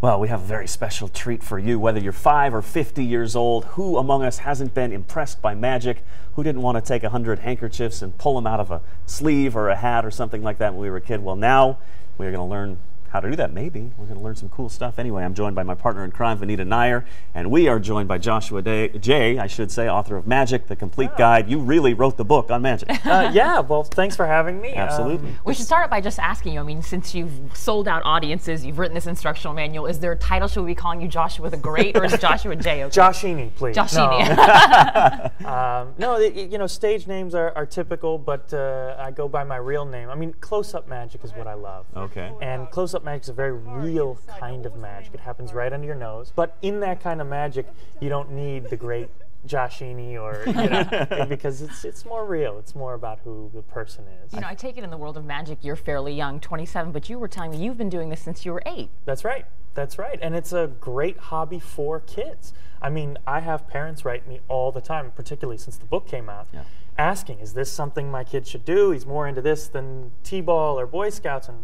Well, we have a very special treat for you. Whether you're 5 or 50 years old, who among us hasn't been impressed by magic? Who didn't want to take 100 handkerchiefs and pull them out of a sleeve or a hat or something like that when we were a kid? Well, now we're going to learn how to do that, maybe. We're going to learn some cool stuff. Anyway, I'm joined by my partner in crime, Vanita Nair, and we are joined by Joshua Jay, I should say, author of Magic, The Complete Guide. You really wrote the book on magic. Yeah, well, thanks for having me. Absolutely. We should start by just asking you, I mean, since you've sold out audiences, you've written this instructional manual, is there a title? Should we be calling you Joshua the Great, or is Joshua J okay? Joshini, please. Joshini. No, you know, stage names are typical, but I go by my real name. I mean, close-up magic is what I love. Okay. And close-up magic is a very real kind of magic. It happens right under your nose. But in that kind of magic, you don't need the great Joshini or, you know, because it's more real. It's more about who the person is. You know, I take it in the world of magic, you're fairly young, 27, but you were telling me you've been doing this since you were 8. That's right. That's right. And it's a great hobby for kids. I mean, I have parents write me all the time, particularly since the book came out, asking, is this something my kid should do? He's more into this than T-ball or Boy Scouts. And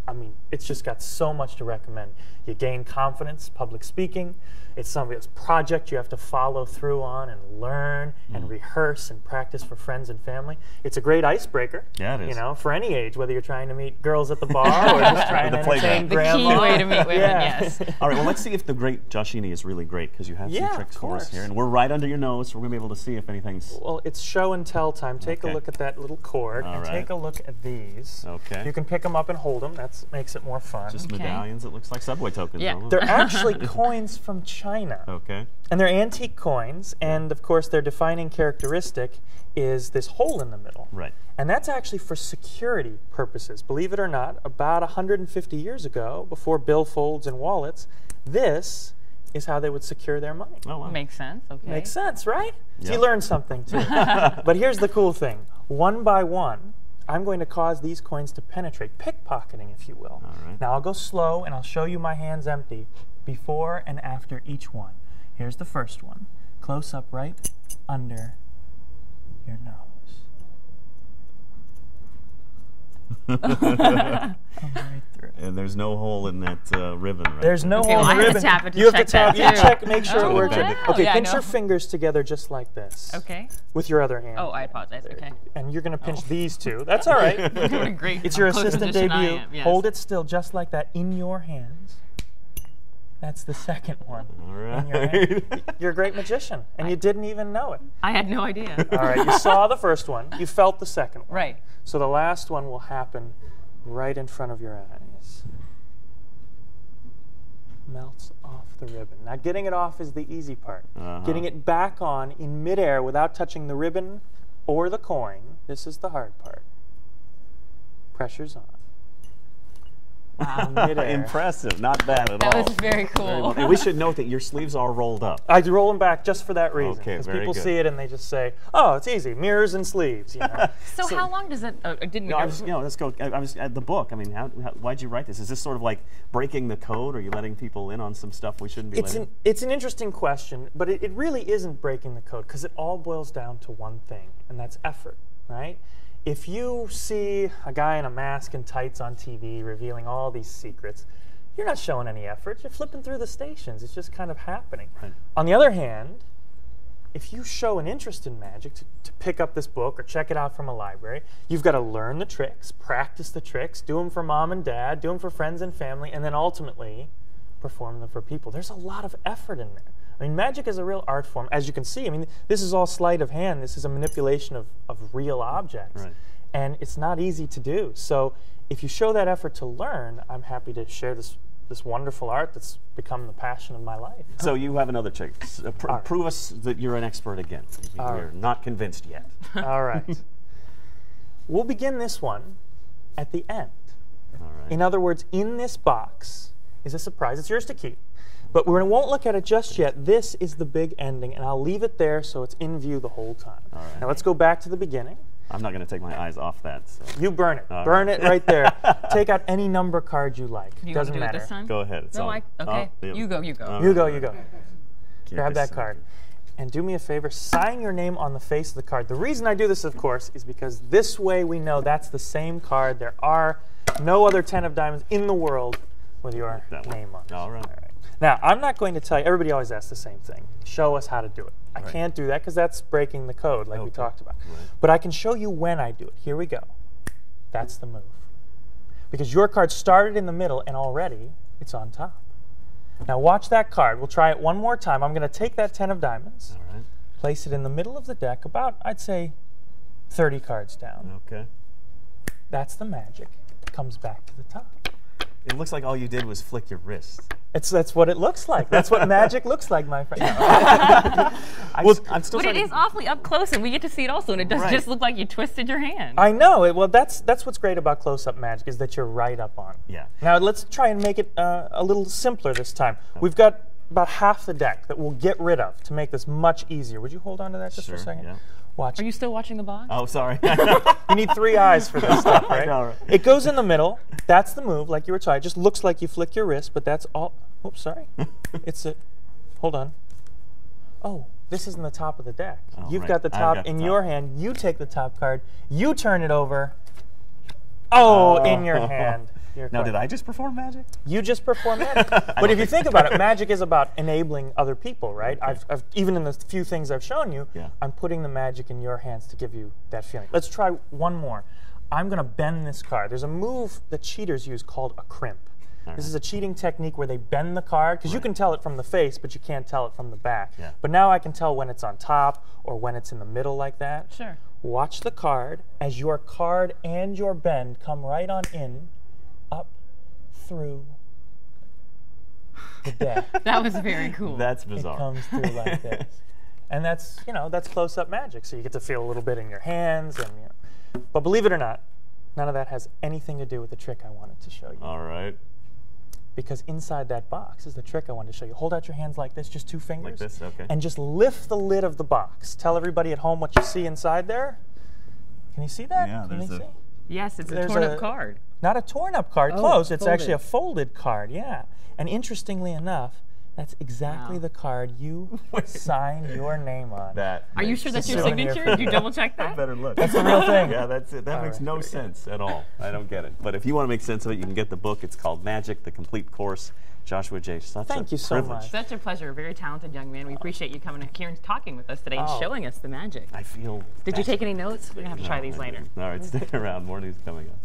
I mean, it's just got so much to recommend. You gain confidence, public speaking. It's a project you have to follow through on and learn and rehearse and practice for friends and family. It's a great icebreaker. Yeah, it is. You know, for any age, whether you're trying to meet girls at the bar or just trying to entertain The grandma. key way to meet women, yes. All right, well, let's see if the great Joshini is really great, because you have some tricks for us here. And we're right under your nose, so we're going to be able to see if anything's... Well, it's show and tell time. Take a look at that little cord and take a look at these. Okay. You can pick them up and hold them. That makes it more fun. Just medallions. It looks like subway tokens. Yeah. They're actually coins from China. Okay. And they're antique coins, and of course their defining characteristic is this hole in the middle. Right. And that's actually for security purposes. Believe it or not, about 150 years ago, before billfolds and wallets, this is how they would secure their money. Oh, wow. Makes sense, okay. Makes sense, right? So Yeah. you learned something too. But here's the cool thing. One by one, I'm going to cause these coins to penetrate, pickpocketing, if you will. All right. Now I'll go slow, and I'll show you my hands empty before and after each one. Here's the first one. Close up right under your nose. Comes right through. And there's no hole in that ribbon, right? There's no Okay, hole well, in the I have ribbon. to tap it to You have check to tap. that, You too. check. Make sure it works. okay. Okay, Yeah, I pinch know. your fingers together just like this. Okay. With your other hand. Oh, I apologize, okay. And you're going to pinch these two. That's all right. What a great It's your close assistant position I debut. am, yes. Hold it still just like that in your hands. That's the second one. All In your right. hand. You're a great magician, and you didn't even know it. I had no idea. All right, you saw the first one. You felt the second one. Right. So the last one will happen right in front of your eyes. Melts off the ribbon. Now getting it off is the easy part. Getting it back on in midair without touching the ribbon or the coin, this is the hard part. Pressure's on. Wow, midair. Impressive. Not bad at all. That was very cool. And we should note that your sleeves are rolled up. I roll them back just for that reason. Okay, Because very people good. see it and they just say, "Oh, it's easy, mirrors and sleeves." You know. So how long does it, I didn't No, I was, let's go. I was at the book. I mean, why'd you write this? Is this sort of like breaking the code, or are you letting people in on some stuff we shouldn't be letting? It's an interesting question, but it really isn't breaking the code, because it all boils down to one thing, and that's effort, right? If you see a guy in a mask and tights on TV revealing all these secrets, you're not showing any effort. You're flipping through the stations. It's just kind of happening. Right. On the other hand, if you show an interest in magic, to pick up this book or check it out from a library, you've got to learn the tricks, practice the tricks, do them for mom and dad, do them for friends and family, and then ultimately perform them for people. There's a lot of effort in there. I mean, magic is a real art form, as you can see. I mean, this is all sleight of hand. This is a manipulation of real objects. Right. And it's not easy to do. So if you show that effort to learn, I'm happy to share this wonderful art that's become the passion of my life. So you have another trick. right. Prove us that you're an expert again. We're not convinced yet. All right. We'll begin this one at the end. All right. In other words, in this box is a surprise. It's yours to keep. But we won't look at it just yet. This is the big ending, and I'll leave it there so it's in view the whole time. All right. Now let's go back to the beginning. I'm not going to take my eyes off that. So. You burn it. All Burn right. it right there. Take out any number card you like. Do you Doesn't want to do matter. it this time? Go ahead. It's No, on. okay. Oh, yeah. You go, you go. All You right. go, you go. Grab that this card. And do me a favor, sign your name on the face of the card. The reason I do this, of course, is because this way we know that's the same card. There are no other 10 of diamonds in the world with your That one. name on it. All right. All right. Now, I'm not going to tell you, everybody always asks the same thing. Show us how to do it. I can't do that because that's breaking the code like we talked about. Right. But I can show you when I do it. Here we go. That's the move. Because your card started in the middle and already it's on top. Now watch that card. We'll try it one more time. I'm going to take that 10 of diamonds, All right. place it in the middle of the deck, about, I'd say, 30 cards down. Okay. That's the magic. It comes back to the top. It looks like all you did was flick your wrist. That's what it looks like. That's what magic looks like, my friend. I'm still But trying it is awfully up close, and we get to see it also, and it does just look like you twisted your hand. I know. Well, that's what's great about close-up magic is that you're right up on. Yeah. Now let's try and make it a little simpler this time. We've got about half the deck that we'll get rid of to make this much easier. Would you hold on to that just for a second? Yeah. Watch. Are you still watching the box? Oh, sorry. You need 3 eyes for this stuff, right? I know, right? It goes in the middle. That's the move, like you were trying. It just looks like you flick your wrist, but that's all. Oops, sorry. It's a. Hold on. Oh, this isn't the top of the deck. Oh, You've right. got the I've top got the in top. your hand. You take the top card. You turn it over. Oh, in your hand. Your Now, card. did I just perform magic? You just perform magic. But if you think about it, magic is about enabling other people, right? Okay. I've even in the few things I've shown you, Yeah. I'm putting the magic in your hands to give you that feeling. Let's try one more. I'm going to bend this card. There's a move that cheaters use called a crimp. This is a cheating technique where they bend the card, because you can tell it from the face, but you can't tell it from the back. Yeah. But now I can tell when it's on top or when it's in the middle like that. Sure. Watch the card as your card and your bend come right on in, up through the deck. That was very cool. That's It bizarre. comes through like this. And that's, that's close-up magic. So you get to feel a little bit in your hands. But believe it or not, none of that has anything to do with the trick I wanted to show you. All right. Because inside that box is the trick I wanted to show you. Hold out your hands like this, just 2 fingers. Like this, okay. And just lift the lid of the box. Tell everybody at home what you see inside there. Can you see that? Yeah, Can there's you a- see? Yes, it's a There's torn-up card. Not a torn-up card, Oh, close. It's folded. actually a folded card, yeah. And interestingly enough, that's exactly Wow. the card you signed your name on. That. Are you makes sure that's a your souvenir signature? for Did you double-check that? better look? That's the real thing. Yeah, that's it. That All makes right. no sense at all. I don't get it. But if you want to make sense of it, you can get the book. It's called Magic, the Complete Course. Joshua J. Such Thank a you so privilege. much. Such a pleasure. Very talented young man. We appreciate you coming here and talking with us today and Oh. showing us the magic. I feel. Did you take any notes? We're going to have to try these later. All right, stick around. More news coming up.